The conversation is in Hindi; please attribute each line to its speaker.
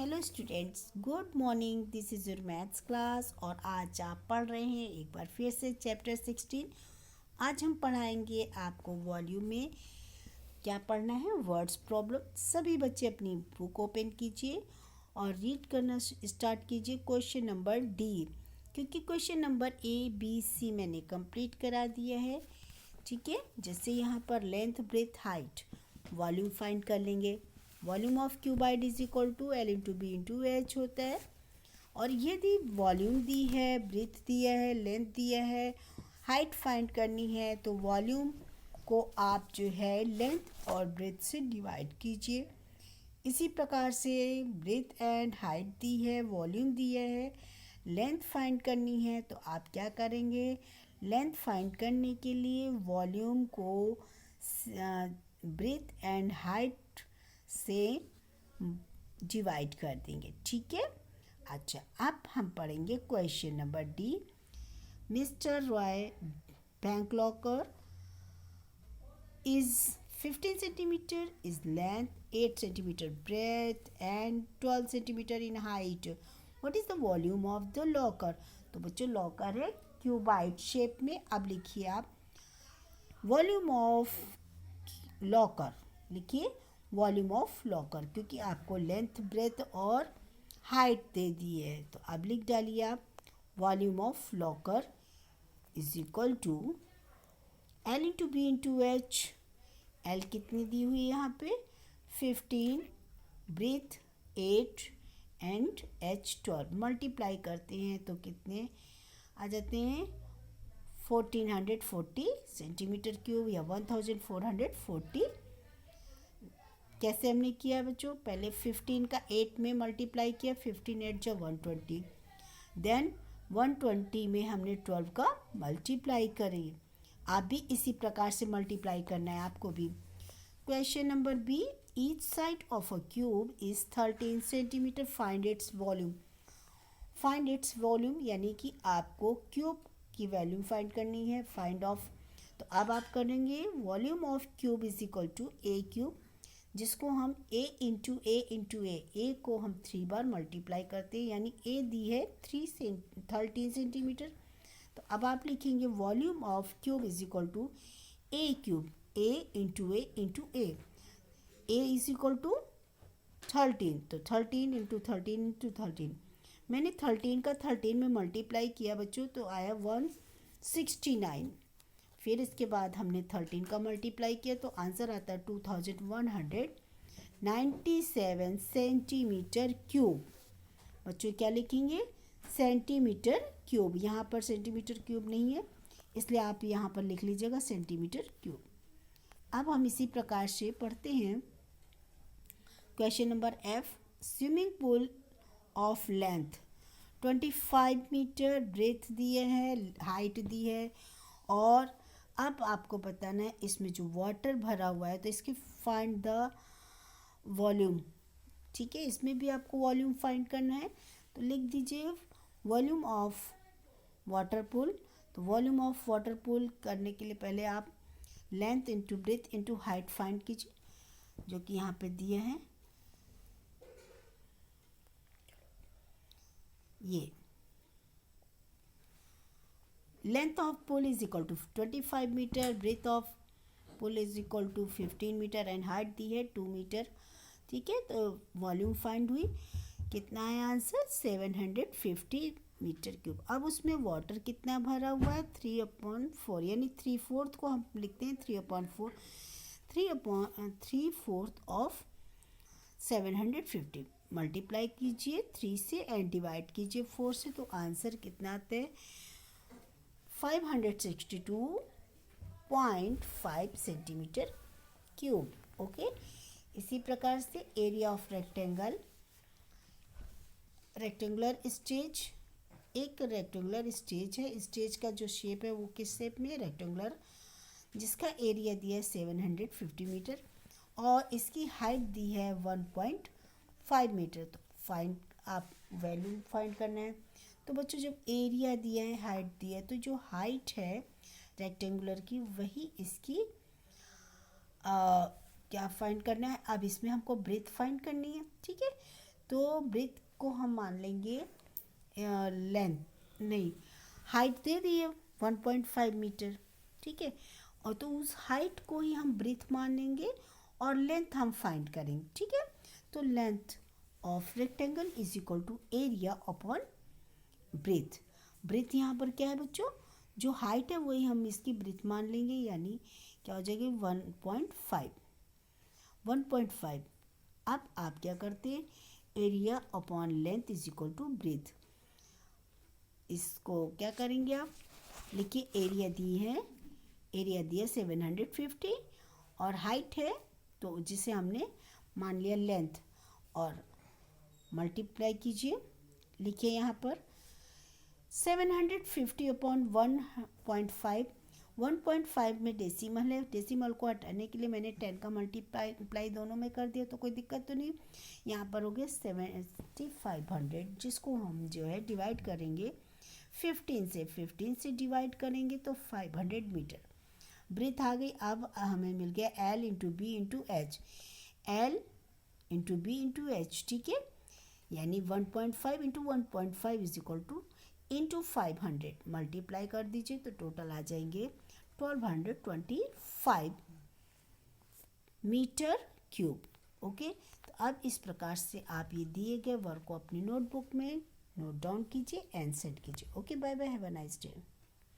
Speaker 1: Hello students, good morning. This is your maths class और आज आप पढ़ रहे हैं एक बार फिर से चैप्टर 16। आज हम पढ़ाएंगे आपको वॉल्यूम में क्या पढ़ना है, वर्ड्स प्रॉब्लम। सभी बच्चे अपनी बुक ओपन कीजिए और रीड करना स्टार्ट कीजिए क्वेश्चन नंबर डी, क्योंकि question number A B C मैंने कंप्लीट करा दिया है। ठीक है, जैसे यहाँ पर length breadth height volume find कर लेंगे। Volume of cuboid is equal to L into B into H होता है। और यदि वॉल्यूम दी है, ब्रेथ दिया है, लेंथ दिया है, हाइट फाइंड करनी है, तो वॉल्यूम को आप जो है लेंथ और ब्रेथ से डिवाइड कीजिए। इसी प्रकार से ब्रेथ एंड हाइट दी है, वॉल्यूम दिया है, लेंथ फाइंड करनी है, तो आप क्या करेंगे, लेंथ फाइंड करने के लिए वॉल्यूम को ब्रेथ एंड हाइट से डिवाइड कर देंगे। ठीक है। अच्छा, अब हम पढ़ेंगे question number D. Mister Roy bank locker is 15 centimeter is length, 8 centimeter breadth and 12 centimeter in height. What is the volume of the locker? तो बच्चों लॉकर है क्यूबाइड शेप में। अब लिखिए आप वॉल्यूम ऑफ लॉकर, लिखिए वॉल्यूम ऑफ लॉकर, क्योंकि आपको लेंथ ब्रेथ और हाइट दे दी है। तो अब लिख डालिए आप volume of locker is equal to L into B into H. L कितनी दी हुई है यहाँ पे 15, ब्रेथ 8 एंड एच 12। मल्टीप्लाई करते हैं तो कितने आ जाते हैं 1440 सेंटीमीटर क्यूब या 1440। कैसे हमने किया बच्चों, पहले 15 का 8 में मल्टीप्लाई किया, 15 8 जो 120, देन 120 में हमने 12 का मल्टीप्लाई करी। आप भी इसी प्रकार से मल्टीप्लाई करना है आपको भी। Question number B, each side of a cube is 13 centimetre, find its volume. Find its volume यानी कि आपको क्यूब की वैल्यू फाइंड करनी है, फाइंड ऑफ। तो अब आप करेंगे volume of cube is equal to A cube, जिसको हम ए इंटू ए को हम 3 बार मल्टीप्लाई करते हैं, यानी ए दी है 13 सेंटीमीटर। तो अब आप लिखेंगे volume of cube is equal to A cube, A into A is equal to 13। तो 13 इंटू 13 मैंने 13 का 13 में मल्टीप्लाई किया बच्चों, तो आया 169। फिर इसके बाद हमने 13 का मल्टीप्लाई किया तो आंसर आता है 2197 सेंटीमीटर क्यूब। बच्चों क्या लिखेंगे, सेंटीमीटर क्यूब। यहाँ पर सेंटीमीटर क्यूब नहीं है, इसलिए आप यहाँ पर लिख लीजिएगा सेंटीमीटर क्यूब। अब हम इसी प्रकार से पढ़ते हैं question number F. Swimming pool of length 25 metre, breadth दिए है, हाइट दी है, और अब आपको बताना है इसमें जो वाटर भरा हुआ है तो इसकी फाइंड द वॉल्यूम। ठीक है, इसमें भी आपको वॉल्यूम फाइंड करना है, तो लिख दीजिए वॉल्यूम ऑफ वाटर पूल। तो वॉल्यूम ऑफ वाटर पूल करने के लिए पहले आप length into breadth into height find कीजिए, जो कि यहाँ पे दिए हैं। ये length of pool is equal to 25 metre, breadth of pool is equal to 15 metre and height दी है 2 मीटर। ठीक है, तो वॉल्यूम फाइंड हुई, कितना है आंसर 750 मीटर क्यूब। अब उसमें वाटर कितना भरा हुआ है 3/4, यानी 3/4 को हम लिखते हैं 3/4, 3/4 ऑफ 750। मल्टीप्लाई कीजिए 3 से एंड डिवाइड कीजिए 4 से, तो आंसर कितना आता है 562.5 सेंटीमीटर क्यूब। ओके, इसी प्रकार से एरिया ऑफ रेक्टेंगुलर स्टेज, एक रेक्टेंगुलर स्टेज है, स्टेज का जो शेप है वो किस शेप में है, रेक्टेंगुलर, जिसका एरिया दिया है 750 मीटर और इसकी हाइट दी है 1.5 मीटर। तो फाइंड आप वैल्यू फाइंड करना है। तो बच्चों जब एरिया दिया है, हाइट दिया है, तो जो हाइट है रेक्टेंगुलर की वही इसकी क्या फाइंड करना है। अब इसमें हमको ब्रेथ फाइंड करनी है। ठीक है, तो ब्रेथ को हम मान लेंगे लेंथ नहीं, हाइट दे दी है 1.5 मीटर, ठीक है, और तो उस हाइट को ही हम ब्रेथ मान लेंगे और लेंथ हम फाइंड करेंगे, ठीक है। तो length of rectangle is equal to area upon breadth. Breadth यहाँ पर क्या है बच्चों, जो हाइट है वही हम इसकी ब्रेथ मान लेंगे, यानी क्या हो जाएगी 1.5। अब आप क्या करते हैं, area upon length is equal to breadth, इसको क्या करेंगे आप, लिखिए एरिया दी है, एरिया दिया 750 और हाइट है तो जिसे हमने मान लिया लेंथ, और मल्टीप्लाई कीजिए, लिखिए यहाँ पर 750 अपॉन 1.5। 1.5 में डेसिमल है, डेसिमल को हटाने के लिए मैंने 10 का मल्टीप्लाई दोनों में कर दिया, तो कोई दिक्कत तो नहीं। यहाँ पर हो गया 7500, जिसको हम जो है डिवाइड करेंगे 15 से डिवाइड करेंगे तो 500 मीटर ब्रेथ आ गई। अब हमें मिल गया L into B into H, L into B into H, ठीक है, यानी 1.5 into 1.5 is equal to into 500 multiply कर दीजिए तो टोटल आ जाएंगे 1225 मीटर क्यूब। ओके, तो अब इस प्रकार से आप ये दिए गए वर्क को अपनी नोटबुक में नोट डाउन कीजिए एंड सेंड कीजिए। Okay, bye bye, have a nice day.